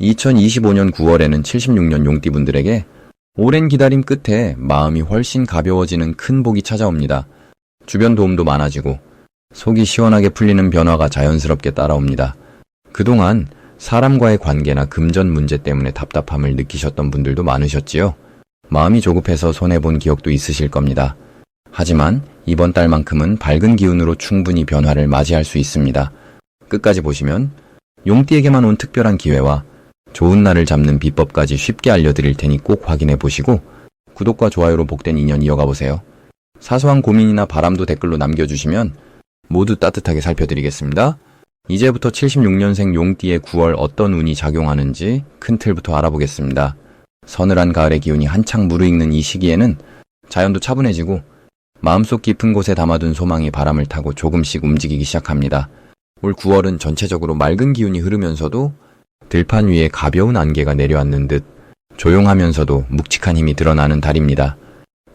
2025년 9월에는 76년 용띠분들에게 오랜 기다림 끝에 마음이 훨씬 가벼워지는 큰 복이 찾아옵니다. 주변 도움도 많아지고 속이 시원하게 풀리는 변화가 자연스럽게 따라옵니다. 그동안 사람과의 관계나 금전 문제 때문에 답답함을 느끼셨던 분들도 많으셨지요. 마음이 조급해서 손해본 기억도 있으실 겁니다. 하지만 이번 달만큼은 밝은 기운으로 충분히 변화를 맞이할 수 있습니다. 끝까지 보시면 용띠에게만 온 특별한 기회와 좋은 날을 잡는 비법까지 쉽게 알려드릴 테니 꼭 확인해 보시고 구독과 좋아요로 복된 인연 이어가 보세요. 사소한 고민이나 바람도 댓글로 남겨주시면 모두 따뜻하게 살펴드리겠습니다. 이제부터 76년생 용띠의 9월 어떤 운이 작용하는지 큰 틀부터 알아보겠습니다. 서늘한 가을의 기운이 한창 무르익는 이 시기에는 자연도 차분해지고 마음속 깊은 곳에 담아둔 소망이 바람을 타고 조금씩 움직이기 시작합니다. 올 9월은 전체적으로 맑은 기운이 흐르면서도 들판 위에 가벼운 안개가 내려앉는 듯 조용하면서도 묵직한 힘이 드러나는 달입니다.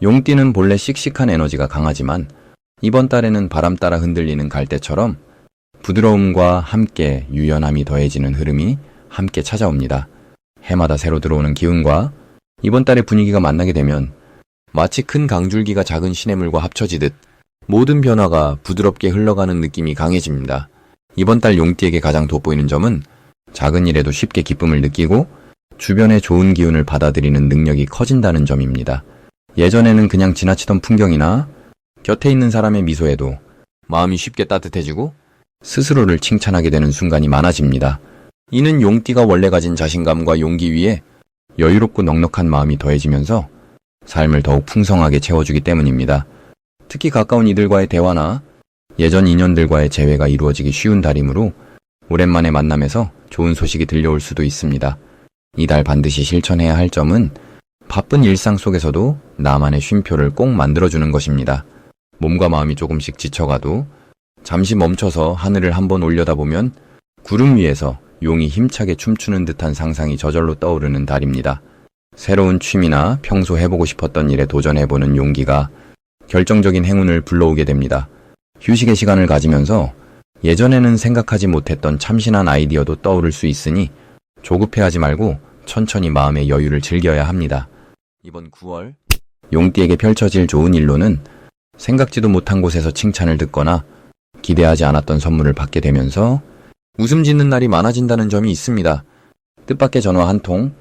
용띠는 본래 씩씩한 에너지가 강하지만 이번 달에는 바람 따라 흔들리는 갈대처럼 부드러움과 함께 유연함이 더해지는 흐름이 함께 찾아옵니다. 해마다 새로 들어오는 기운과 이번 달의 분위기가 만나게 되면 마치 큰 강줄기가 작은 시냇물과 합쳐지듯 모든 변화가 부드럽게 흘러가는 느낌이 강해집니다. 이번 달 용띠에게 가장 돋보이는 점은 작은 일에도 쉽게 기쁨을 느끼고 주변의 좋은 기운을 받아들이는 능력이 커진다는 점입니다. 예전에는 그냥 지나치던 풍경이나 곁에 있는 사람의 미소에도 마음이 쉽게 따뜻해지고 스스로를 칭찬하게 되는 순간이 많아집니다. 이는 용띠가 원래 가진 자신감과 용기 위에 여유롭고 넉넉한 마음이 더해지면서 삶을 더욱 풍성하게 채워주기 때문입니다. 특히 가까운 이들과의 대화나 예전 인연들과의 재회가 이루어지기 쉬운 달이므로 오랜만에 만남에서 좋은 소식이 들려올 수도 있습니다. 이달 반드시 실천해야 할 점은 바쁜 일상 속에서도 나만의 쉼표를 꼭 만들어주는 것입니다. 몸과 마음이 조금씩 지쳐가도 잠시 멈춰서 하늘을 한번 올려다보면 구름 위에서 용이 힘차게 춤추는 듯한 상상이 저절로 떠오르는 달입니다. 새로운 취미나 평소 해보고 싶었던 일에 도전해보는 용기가 결정적인 행운을 불러오게 됩니다. 휴식의 시간을 가지면서 예전에는 생각하지 못했던 참신한 아이디어도 떠오를 수 있으니 조급해하지 말고 천천히 마음의 여유를 즐겨야 합니다. 이번 9월 용띠에게 펼쳐질 좋은 일로는 생각지도 못한 곳에서 칭찬을 듣거나 기대하지 않았던 선물을 받게 되면서 웃음 짓는 날이 많아진다는 점이 있습니다. 뜻밖의 전화 한 통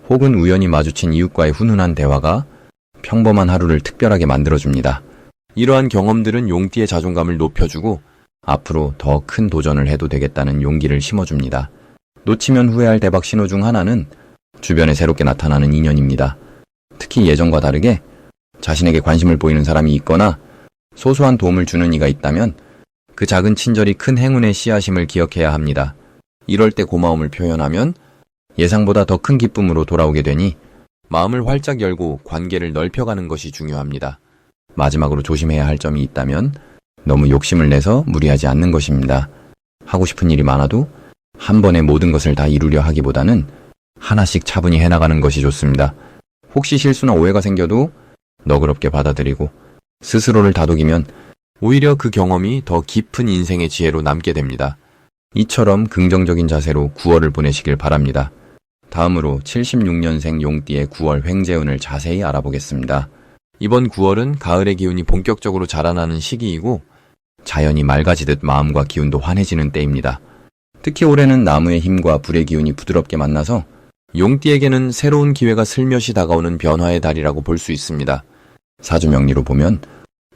혹은 우연히 마주친 이웃과의 훈훈한 대화가 평범한 하루를 특별하게 만들어줍니다. 이러한 경험들은 용띠의 자존감을 높여주고 앞으로 더 큰 도전을 해도 되겠다는 용기를 심어줍니다. 놓치면 후회할 대박 신호 중 하나는 주변에 새롭게 나타나는 인연입니다. 특히 예전과 다르게 자신에게 관심을 보이는 사람이 있거나 소소한 도움을 주는 이가 있다면 그 작은 친절이 큰 행운의 씨앗임을 기억해야 합니다. 이럴 때 고마움을 표현하면 예상보다 더 큰 기쁨으로 돌아오게 되니 마음을 활짝 열고 관계를 넓혀가는 것이 중요합니다. 마지막으로 조심해야 할 점이 있다면 너무 욕심을 내서 무리하지 않는 것입니다. 하고 싶은 일이 많아도 한 번에 모든 것을 다 이루려 하기보다는 하나씩 차분히 해나가는 것이 좋습니다. 혹시 실수나 오해가 생겨도 너그럽게 받아들이고 스스로를 다독이면 오히려 그 경험이 더 깊은 인생의 지혜로 남게 됩니다. 이처럼 긍정적인 자세로 9월을 보내시길 바랍니다. 다음으로 76년생 용띠의 9월 횡재운을 자세히 알아보겠습니다. 이번 9월은 가을의 기운이 본격적으로 자라나는 시기이고 자연이 맑아지듯 마음과 기운도 환해지는 때입니다. 특히 올해는 나무의 힘과 불의 기운이 부드럽게 만나서 용띠에게는 새로운 기회가 슬며시 다가오는 변화의 달이라고 볼 수 있습니다. 사주명리로 보면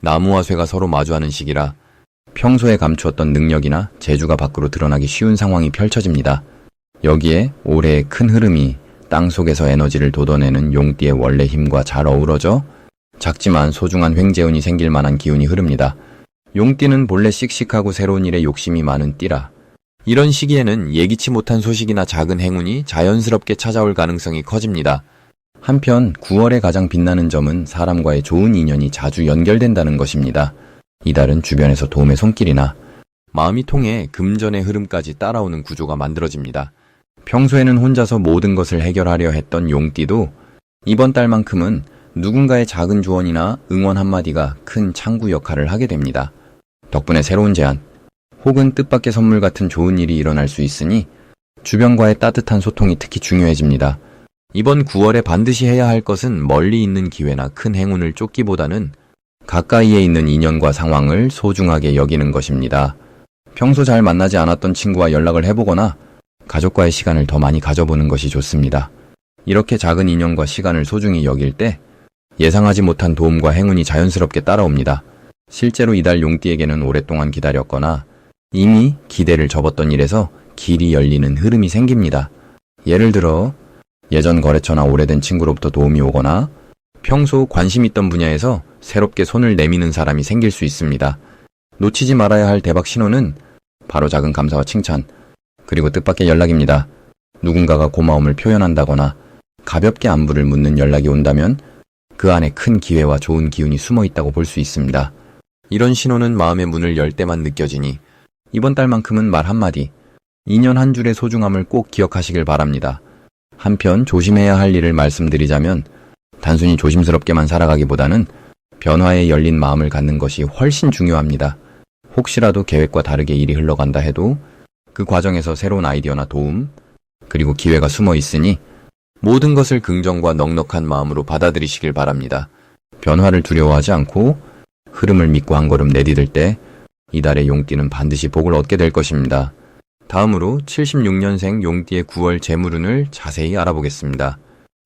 나무와 쇠가 서로 마주하는 시기라 평소에 감추었던 능력이나 재주가 밖으로 드러나기 쉬운 상황이 펼쳐집니다. 여기에 올해의 큰 흐름이 땅속에서 에너지를 돋워내는 용띠의 원래 힘과 잘 어우러져 작지만 소중한 횡재운이 생길 만한 기운이 흐릅니다. 용띠는 본래 씩씩하고 새로운 일에 욕심이 많은 띠라 이런 시기에는 예기치 못한 소식이나 작은 행운이 자연스럽게 찾아올 가능성이 커집니다. 한편 9월에 가장 빛나는 점은 사람과의 좋은 인연이 자주 연결된다는 것입니다. 이달은 주변에서 도움의 손길이나 마음이 통해 금전의 흐름까지 따라오는 구조가 만들어집니다. 평소에는 혼자서 모든 것을 해결하려 했던 용띠도 이번 달만큼은 누군가의 작은 조언이나 응원 한마디가 큰 창구 역할을 하게 됩니다. 덕분에 새로운 제안 혹은 뜻밖의 선물 같은 좋은 일이 일어날 수 있으니 주변과의 따뜻한 소통이 특히 중요해집니다. 이번 9월에 반드시 해야 할 것은 멀리 있는 기회나 큰 행운을 쫓기보다는 가까이에 있는 인연과 상황을 소중하게 여기는 것입니다. 평소 잘 만나지 않았던 친구와 연락을 해보거나 가족과의 시간을 더 많이 가져보는 것이 좋습니다. 이렇게 작은 인연과 시간을 소중히 여길 때 예상하지 못한 도움과 행운이 자연스럽게 따라옵니다. 실제로 이달 용띠에게는 오랫동안 기다렸거나 이미 기대를 접었던 일에서 길이 열리는 흐름이 생깁니다. 예를 들어 예전 거래처나 오래된 친구로부터 도움이 오거나 평소 관심 있던 분야에서 새롭게 손을 내미는 사람이 생길 수 있습니다. 놓치지 말아야 할 대박 신호는 바로 작은 감사와 칭찬, 그리고 뜻밖의 연락입니다. 누군가가 고마움을 표현한다거나 가볍게 안부를 묻는 연락이 온다면 그 안에 큰 기회와 좋은 기운이 숨어 있다고 볼 수 있습니다. 이런 신호는 마음의 문을 열 때만 느껴지니 이번 달만큼은 말 한마디, 인연 한 줄의 소중함을 꼭 기억하시길 바랍니다. 한편 조심해야 할 일을 말씀드리자면 단순히 조심스럽게만 살아가기보다는 변화에 열린 마음을 갖는 것이 훨씬 중요합니다. 혹시라도 계획과 다르게 일이 흘러간다 해도 그 과정에서 새로운 아이디어나 도움, 그리고 기회가 숨어 있으니 모든 것을 긍정과 넉넉한 마음으로 받아들이시길 바랍니다. 변화를 두려워하지 않고 흐름을 믿고 한 걸음 내디딜 때 이달의 용띠는 반드시 복을 얻게 될 것입니다. 다음으로 76년생 용띠의 9월 재물운을 자세히 알아보겠습니다.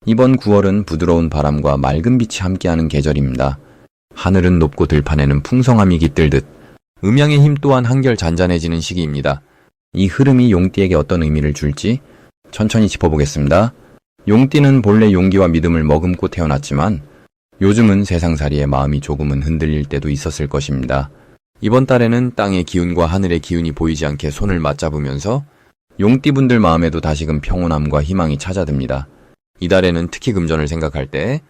이번 9월은 부드러운 바람과 맑은 빛이 함께하는 계절입니다. 하늘은 높고 들판에는 풍성함이 깃들듯 음양의 힘 또한 한결 잔잔해지는 시기입니다. 이 흐름이 용띠에게 어떤 의미를 줄지 천천히 짚어보겠습니다. 용띠는 본래 용기와 믿음을 머금고 태어났지만 요즘은 세상살이에 마음이 조금은 흔들릴 때도 있었을 것입니다. 이번 달에는 땅의 기운과 하늘의 기운이 보이지 않게 손을 맞잡으면서 용띠분들 마음에도 다시금 평온함과 희망이 찾아듭니다. 이달에는 특히 금전을 생각할 때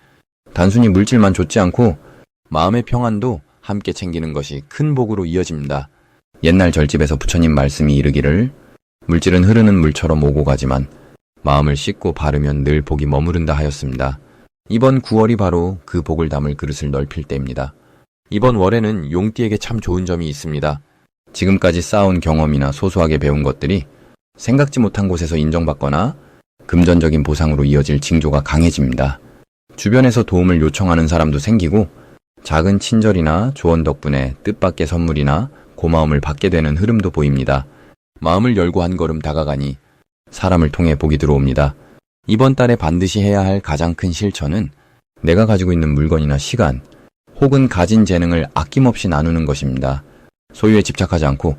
단순히 물질만 좇지 않고 마음의 평안도 함께 챙기는 것이 큰 복으로 이어집니다. 옛날 절집에서 부처님 말씀이 이르기를 물질은 흐르는 물처럼 오고 가지만 마음을 씻고 바르면 늘 복이 머무른다 하였습니다. 이번 9월이 바로 그 복을 담을 그릇을 넓힐 때입니다. 이번 월에는 용띠에게 참 좋은 점이 있습니다. 지금까지 쌓아온 경험이나 소소하게 배운 것들이 생각지 못한 곳에서 인정받거나 금전적인 보상으로 이어질 징조가 강해집니다. 주변에서 도움을 요청하는 사람도 생기고 작은 친절이나 조언 덕분에 뜻밖의 선물이나 고마움을 받게 되는 흐름도 보입니다. 마음을 열고 한 걸음 다가가니 사람을 통해 복이 들어옵니다. 이번 달에 반드시 해야 할 가장 큰 실천은 내가 가지고 있는 물건이나 시간, 혹은 가진 재능을 아낌없이 나누는 것입니다. 소유에 집착하지 않고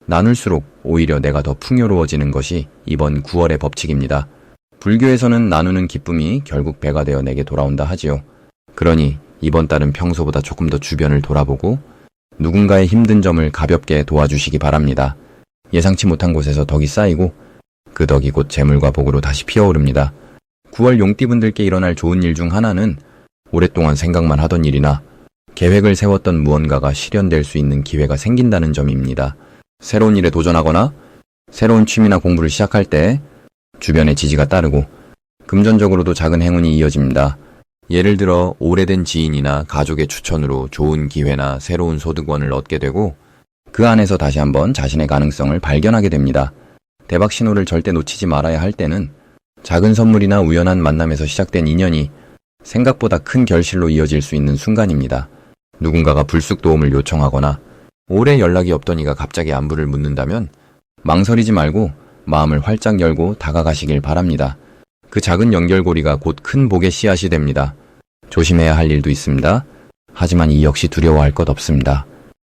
나눌수록 오히려 내가 더 풍요로워지는 것이 이번 9월의 법칙입니다. 불교에서는 나누는 기쁨이 결국 배가 되어 내게 돌아온다 하지요. 그러니 이번 달은 평소보다 조금 더 주변을 돌아보고 누군가의 힘든 점을 가볍게 도와주시기 바랍니다. 예상치 못한 곳에서 덕이 쌓이고 그 덕이 곧 재물과 복으로 다시 피어오릅니다. 9월 용띠분들께 일어날 좋은 일 중 하나는 오랫동안 생각만 하던 일이나 계획을 세웠던 무언가가 실현될 수 있는 기회가 생긴다는 점입니다. 새로운 일에 도전하거나 새로운 취미나 공부를 시작할 때 주변의 지지가 따르고 금전적으로도 작은 행운이 이어집니다. 예를 들어 오래된 지인이나 가족의 추천으로 좋은 기회나 새로운 소득원을 얻게 되고 그 안에서 다시 한번 자신의 가능성을 발견하게 됩니다. 대박 신호를 절대 놓치지 말아야 할 때는 작은 선물이나 우연한 만남에서 시작된 인연이 생각보다 큰 결실로 이어질 수 있는 순간입니다. 누군가가 불쑥 도움을 요청하거나 오래 연락이 없던 이가 갑자기 안부를 묻는다면 망설이지 말고 마음을 활짝 열고 다가가시길 바랍니다. 그 작은 연결고리가 곧 큰 복의 씨앗이 됩니다. 조심해야 할 일도 있습니다. 하지만 이 역시 두려워할 것 없습니다.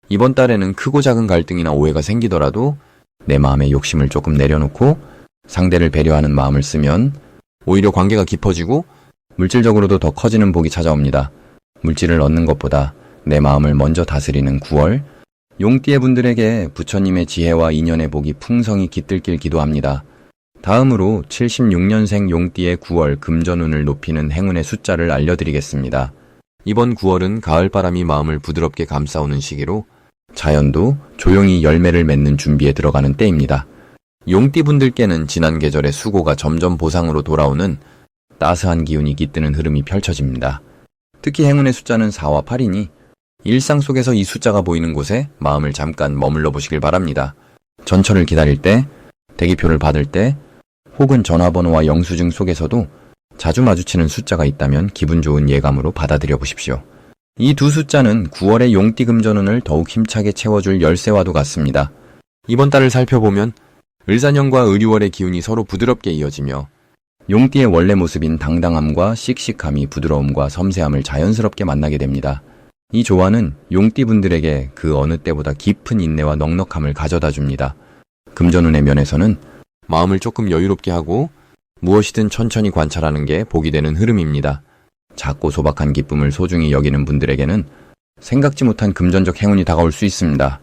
이번 달에는 크고 작은 갈등이나 오해가 생기더라도 내 마음의 욕심을 조금 내려놓고 상대를 배려하는 마음을 쓰면 오히려 관계가 깊어지고 물질적으로도 더 커지는 복이 찾아옵니다. 물질을 얻는 것보다 내 마음을 먼저 다스리는 9월, 용띠의 분들에게 부처님의 지혜와 인연의 복이 풍성히 깃들길 기도합니다. 다음으로 76년생 용띠의 9월 금전운을 높이는 행운의 숫자를 알려드리겠습니다. 이번 9월은 가을바람이 마음을 부드럽게 감싸오는 시기로 자연도 조용히 열매를 맺는 준비에 들어가는 때입니다. 용띠분들께는 지난 계절의 수고가 점점 보상으로 돌아오는 따스한 기운이 깃드는 흐름이 펼쳐집니다. 특히 행운의 숫자는 4와 8이니 일상 속에서 이 숫자가 보이는 곳에 마음을 잠깐 머물러 보시길 바랍니다. 전철을 기다릴 때, 대기표를 받을 때, 혹은 전화번호와 영수증 속에서도 자주 마주치는 숫자가 있다면 기분 좋은 예감으로 받아들여 보십시오. 이 두 숫자는 9월의 용띠 금전운을 더욱 힘차게 채워줄 열쇠와도 같습니다. 이번 달을 살펴보면 을사년과 을유월의 기운이 서로 부드럽게 이어지며 용띠의 원래 모습인 당당함과 씩씩함이 부드러움과 섬세함을 자연스럽게 만나게 됩니다. 이 조화는 용띠 분들에게 그 어느 때보다 깊은 인내와 넉넉함을 가져다 줍니다. 금전운의 면에서는 마음을 조금 여유롭게 하고 무엇이든 천천히 관찰하는 게 복이 되는 흐름입니다. 작고 소박한 기쁨을 소중히 여기는 분들에게는 생각지 못한 금전적 행운이 다가올 수 있습니다.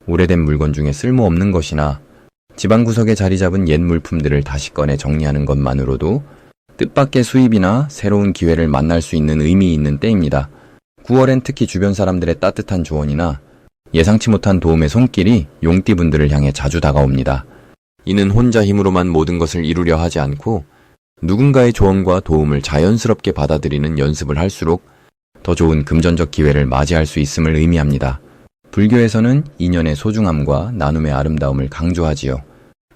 오래된 물건 중에 쓸모없는 것이나 집안 구석에 자리 잡은 옛 물품들을 다시 꺼내 정리하는 것만으로도 뜻밖의 수입이나 새로운 기회를 만날 수 있는 의미 있는 때입니다. 9월엔 특히 주변 사람들의 따뜻한 조언이나 예상치 못한 도움의 손길이 용띠분들을 향해 자주 다가옵니다. 이는 혼자 힘으로만 모든 것을 이루려 하지 않고 누군가의 조언과 도움을 자연스럽게 받아들이는 연습을 할수록 더 좋은 금전적 기회를 맞이할 수 있음을 의미합니다. 불교에서는 인연의 소중함과 나눔의 아름다움을 강조하지요.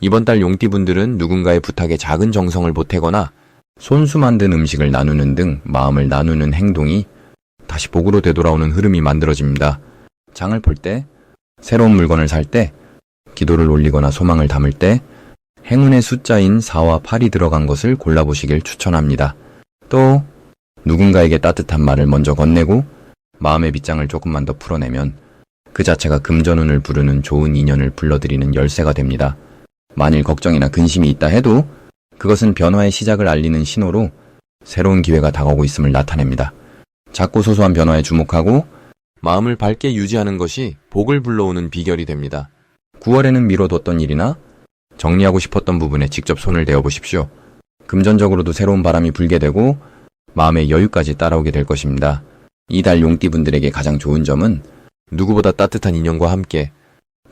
이번 달 용띠분들은 누군가의 부탁에 작은 정성을 보태거나 손수 만든 음식을 나누는 등 마음을 나누는 행동이 다시 복으로 되돌아오는 흐름이 만들어집니다. 장을 볼 때, 새로운 물건을 살 때, 기도를 올리거나 소망을 담을 때 행운의 숫자인 4와 8이 들어간 것을 골라보시길 추천합니다. 또 누군가에게 따뜻한 말을 먼저 건네고 마음의 빗장을 조금만 더 풀어내면 그 자체가 금전운을 부르는 좋은 인연을 불러들이는 열쇠가 됩니다. 만일 걱정이나 근심이 있다 해도 그것은 변화의 시작을 알리는 신호로 새로운 기회가 다가오고 있음을 나타냅니다. 작고 소소한 변화에 주목하고 마음을 밝게 유지하는 것이 복을 불러오는 비결이 됩니다. 9월에는 미뤄뒀던 일이나 정리하고 싶었던 부분에 직접 손을 대어 보십시오. 금전적으로도 새로운 바람이 불게 되고 마음의 여유까지 따라오게 될 것입니다. 이달 용띠분들에게 가장 좋은 점은 누구보다 따뜻한 인연과 함께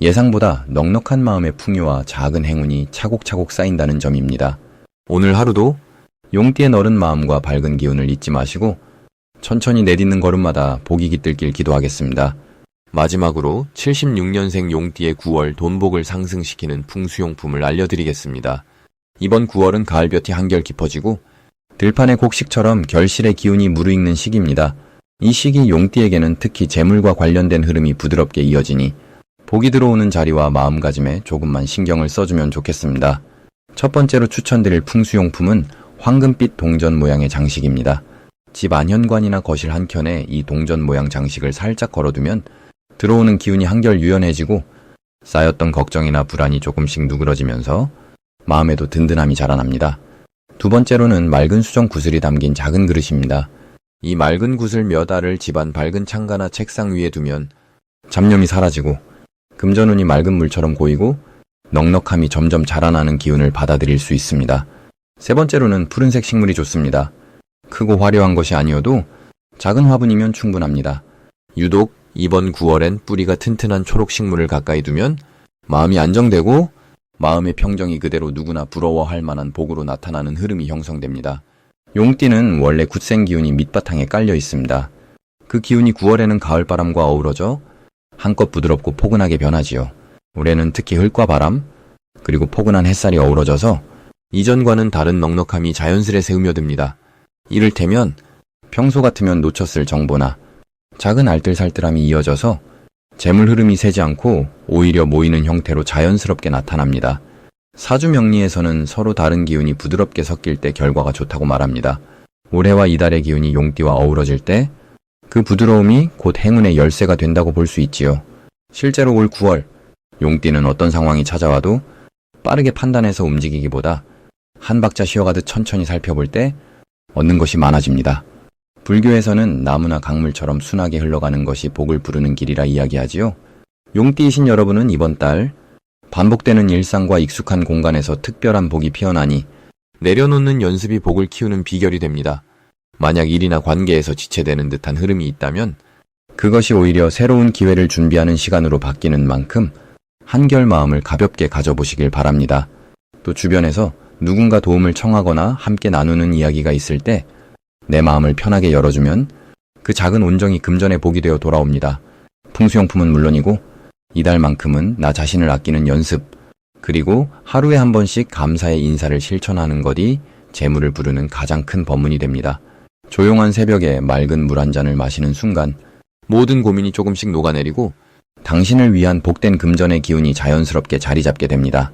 예상보다 넉넉한 마음의 풍요와 작은 행운이 차곡차곡 쌓인다는 점입니다. 오늘 하루도 용띠의 너른 마음과 밝은 기운을 잊지 마시고 천천히 내딛는 걸음마다 복이 깃들길 기도하겠습니다. 마지막으로 76년생 용띠의 9월 돈복을 상승시키는 풍수용품을 알려드리겠습니다. 이번 9월은 가을볕이 한결 깊어지고 들판의 곡식처럼 결실의 기운이 무르익는 시기입니다. 이 시기 용띠에게는 특히 재물과 관련된 흐름이 부드럽게 이어지니 복이 들어오는 자리와 마음가짐에 조금만 신경을 써주면 좋겠습니다. 첫 번째로 추천드릴 풍수용품은 황금빛 동전 모양의 장식입니다. 집 안현관이나 거실 한켠에 이 동전 모양 장식을 살짝 걸어두면 들어오는 기운이 한결 유연해지고 쌓였던 걱정이나 불안이 조금씩 누그러지면서 마음에도 든든함이 자라납니다. 두 번째로는 맑은 수정 구슬이 담긴 작은 그릇입니다. 이 맑은 구슬 몇 알을 집안 밝은 창가나 책상 위에 두면 잡념이 사라지고 금전운이 맑은 물처럼 고이고 넉넉함이 점점 자라나는 기운을 받아들일 수 있습니다. 세 번째로는 푸른색 식물이 좋습니다. 크고 화려한 것이 아니어도 작은 화분이면 충분합니다. 유독 이번 9월엔 뿌리가 튼튼한 초록 식물을 가까이 두면 마음이 안정되고 마음의 평정이 그대로 누구나 부러워할 만한 복으로 나타나는 흐름이 형성됩니다. 용띠는 원래 굳센 기운이 밑바탕에 깔려 있습니다. 그 기운이 9월에는 가을바람과 어우러져 한껏 부드럽고 포근하게 변하지요. 올해는 특히 흙과 바람, 그리고 포근한 햇살이 어우러져서 이전과는 다른 넉넉함이 자연스레 스며듭니다. 이를테면 평소 같으면 놓쳤을 정보나 작은 알뜰살뜰함이 이어져서 재물 흐름이 새지 않고 오히려 모이는 형태로 자연스럽게 나타납니다. 사주명리에서는 서로 다른 기운이 부드럽게 섞일 때 결과가 좋다고 말합니다. 올해와 이달의 기운이 용띠와 어우러질 때 그 부드러움이 곧 행운의 열쇠가 된다고 볼 수 있지요. 실제로 올 9월 용띠는 어떤 상황이 찾아와도 빠르게 판단해서 움직이기보다 한 박자 쉬어가듯 천천히 살펴볼 때 얻는 것이 많아집니다. 불교에서는 나무나 강물처럼 순하게 흘러가는 것이 복을 부르는 길이라 이야기하지요. 용띠이신 여러분은 이번 달 반복되는 일상과 익숙한 공간에서 특별한 복이 피어나니 내려놓는 연습이 복을 키우는 비결이 됩니다. 만약 일이나 관계에서 지체되는 듯한 흐름이 있다면 그것이 오히려 새로운 기회를 준비하는 시간으로 바뀌는 만큼 한결 마음을 가볍게 가져보시길 바랍니다. 또 주변에서 누군가 도움을 청하거나 함께 나누는 이야기가 있을 때 내 마음을 편하게 열어주면 그 작은 온정이 금전의 복이 되어 돌아옵니다. 풍수용품은 물론이고 이달만큼은 나 자신을 아끼는 연습, 그리고 하루에 한 번씩 감사의 인사를 실천하는 것이 재물을 부르는 가장 큰 법문이 됩니다. 조용한 새벽에 맑은 물 한 잔을 마시는 순간 모든 고민이 조금씩 녹아내리고 당신을 위한 복된 금전의 기운이 자연스럽게 자리 잡게 됩니다.